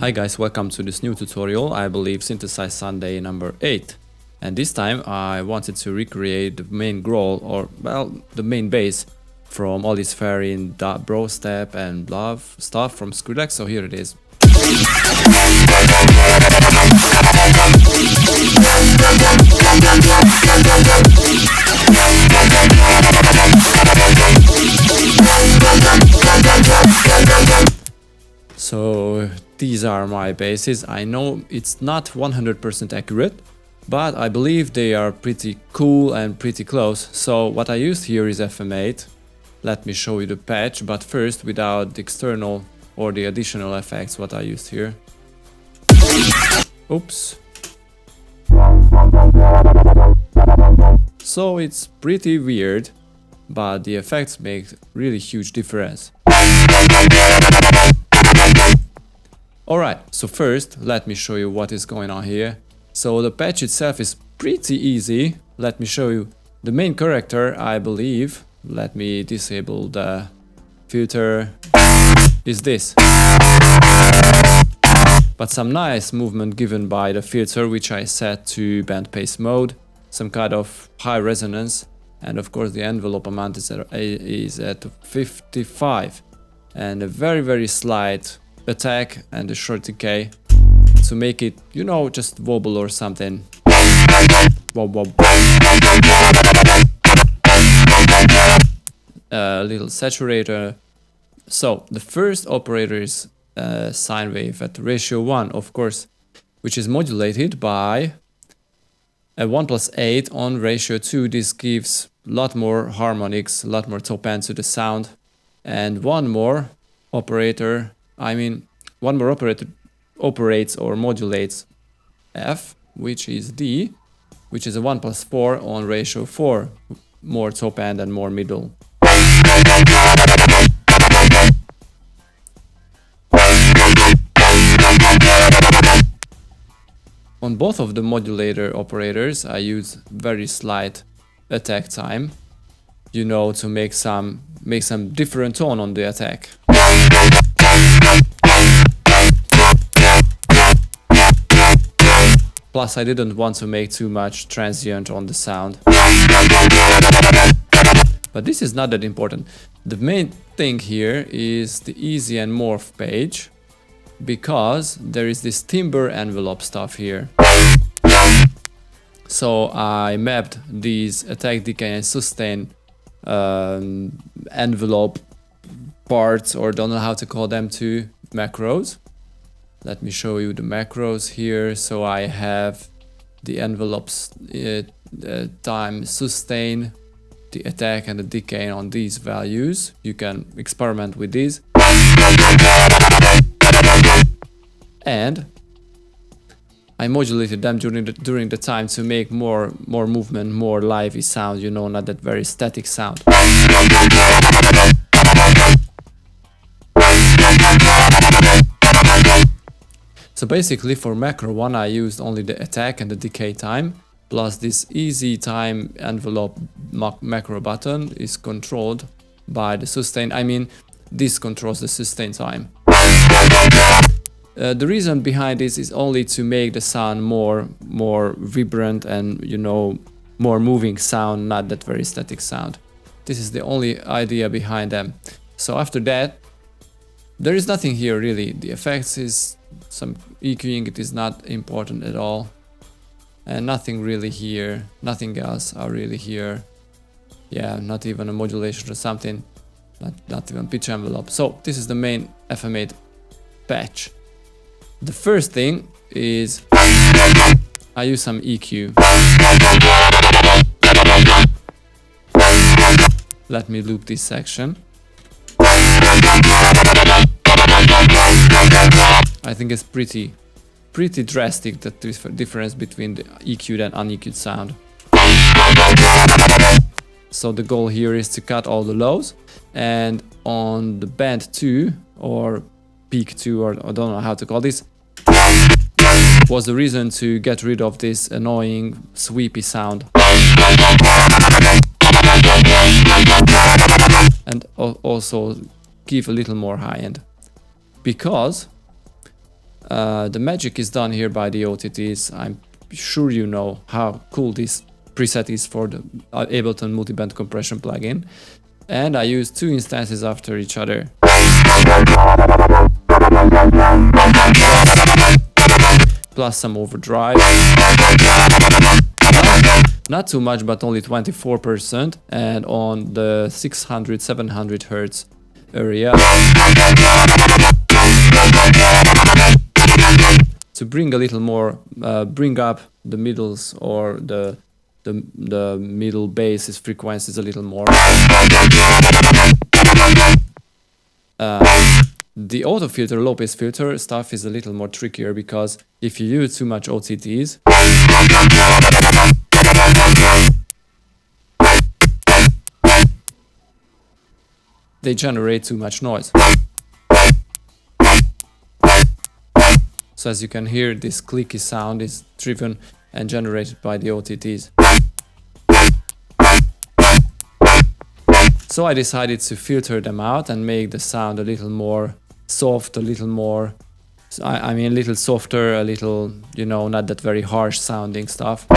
Hi guys, welcome to this new tutorial, I believe Synthesize Sunday number 8. And this time I wanted to recreate the main growl, or well, the main bass from all this varying brostep and love stuff from Skrillex, so here it is. So these are my basses. I know it's not 100% accurate, but I believe they are pretty cool and pretty close. So what I used here is FM8. Let me show you the patch, but first without the external or the additional effects what I used here. Oops. So it's pretty weird, but the effects make really huge difference. Alright, so first let me show you what is going on here. So the patch itself is pretty easy. Let me show you the main character, I believe. Let me disable the filter. Is this. But some nice movement given by the filter, which I set to band pace mode. Some kind of high resonance. And of course the envelope amount is at 55. And a very slight attack and a short decay to make it, you know, just wobble or something. Wob wob. A little saturator. So the first operator is sine wave at ratio 1, of course, which is modulated by a 1+8 on ratio 2. This gives a lot more harmonics, a lot more top end to the sound. And one more operator operates or modulates F, which is D, which is a 1+4 on ratio 4, more top end and more middle. On both of the modulator operators I use very slight attack time, you know, to make some different tone on the attack. Plus I didn't want to make too much transient on the sound. But this is not that important. The main thing here is the easy and morph page, because there is this timbre envelope stuff here. So I mapped these attack, decay and sustain envelope parts, or don't know how to call them, to macros. Let me show you the macros here. So I have the envelopes time sustain, the attack and the decay on these values. You can experiment with these. And I modulated them during the time to make more movement, more lively sound, you know, not that very static sound. So basically for macro 1 I used only the attack and the decay time, plus this easy time envelope macro button is controlled by the sustain. I mean, this controls the sustain time. The reason behind this is only to make the sound more vibrant and, you know, more moving sound, not that very static sound. This is the only idea behind them. So after that, there is nothing here really. The effects is some EQing, it is not important at all. And nothing really here, nothing else are really here. Yeah, not even a modulation or something, not even pitch envelope. So this is the main FM8 patch. The first thing is I use some EQ. Let me loop this section. I think it's pretty drastic, the difference between the EQ'd and un-EQ'd sound. So the goal here is to cut all the lows, and on the band 2 or peak 2, or I don't know how to call this, was the reason to get rid of this annoying sweepy sound. And also give a little more high end. Because The magic is done here by the OTTs. I'm sure you know how cool this preset is for the Ableton Multiband compression plugin. And I use 2 instances after each other. Plus some overdrive. Not too much, but only 24%. And on the 600-700 Hertz area. To bring a little more, bring up the middles or the middle bass's frequencies a little more. The auto filter, low pass filter stuff is a little more trickier because if you use too much OTTs, they generate too much noise. So as you can hear, this clicky sound is driven and generated by the OTTs. So I decided to filter them out and make the sound a little more soft, a little more, I mean a little softer, a little, you know, not that very harsh sounding stuff.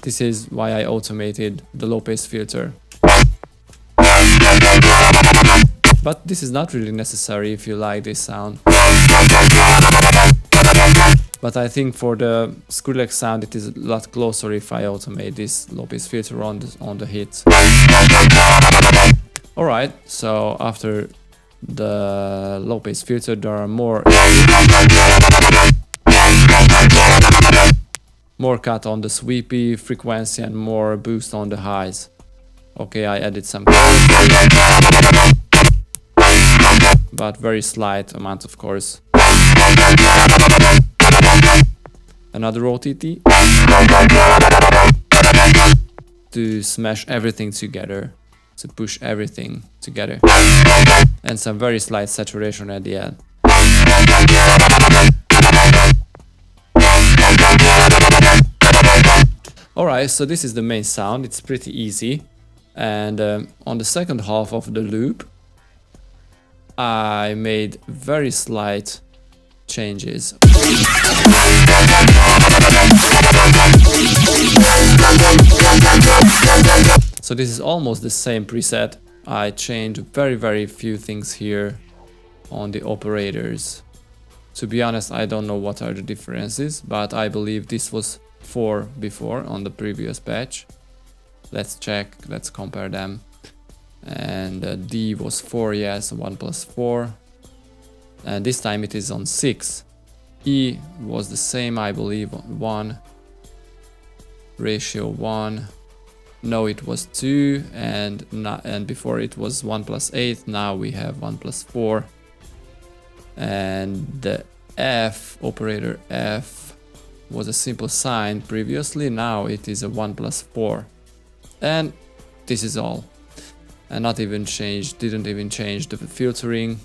This is why I automated the low pass filter. But this is not really necessary if you like this sound. But I think for the Skrillex sound it is a lot closer if I automate this low pass filter on the hits. Alright, so after the low pass filter there are more cut on the sweepy frequency and more boost on the highs. Okay, I added some, but very slight amount, of course. Another OTT to smash everything together, to push everything together, and some very slight saturation at the end. Alright, so this is the main sound. It's pretty easy, and on the second half of the loop I made very slight changes. So this is almost the same preset. I changed very few things here on the operators. To be honest, I don't know what are the differences, but I believe this was 4 before on the previous batch. Let's check, let's compare them. And D was 4, yes, 1 + 4. And this time it is on 6. E was the same, I believe, 1. Ratio 1. No, it was 2, and before it was 1 + 8. Now we have 1 + 4. And the F, operator F, was a simple sine previously. Now it is a 1 + 4. And this is all. And didn't even change the filtering.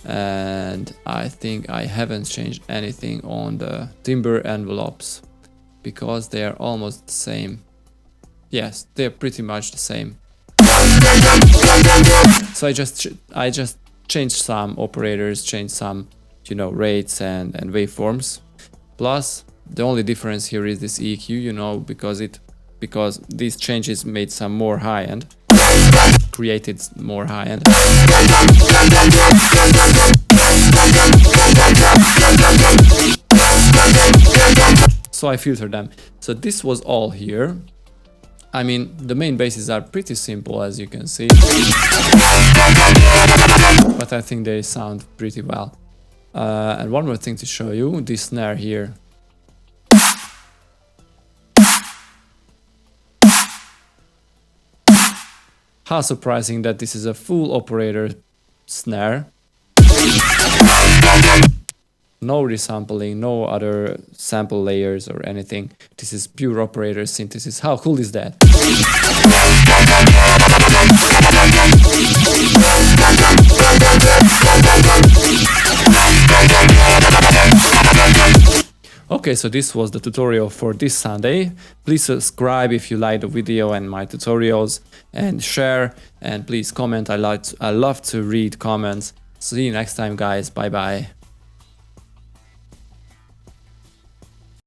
And I think I haven't changed anything on the timbre envelopes because they are almost the same. Yes, they're pretty much the same. So I just changed some operators, changed some, you know, rates and waveforms. Plus the only difference here is this EQ, you know, because these changes made some more high end. Created more high end. So I filtered them. So this was all here. I mean, the main basses are pretty simple, as you can see, but I think they sound pretty well. And one more thing to show you, this snare here. How surprising that this is a full operator snare. No resampling, no other sample layers or anything. This is pure operator synthesis. How cool is that? Okay, so this was the tutorial for this Sunday. Please subscribe if you like the video and my tutorials, and share, and please comment. I love to read comments. See you next time, guys. Bye bye.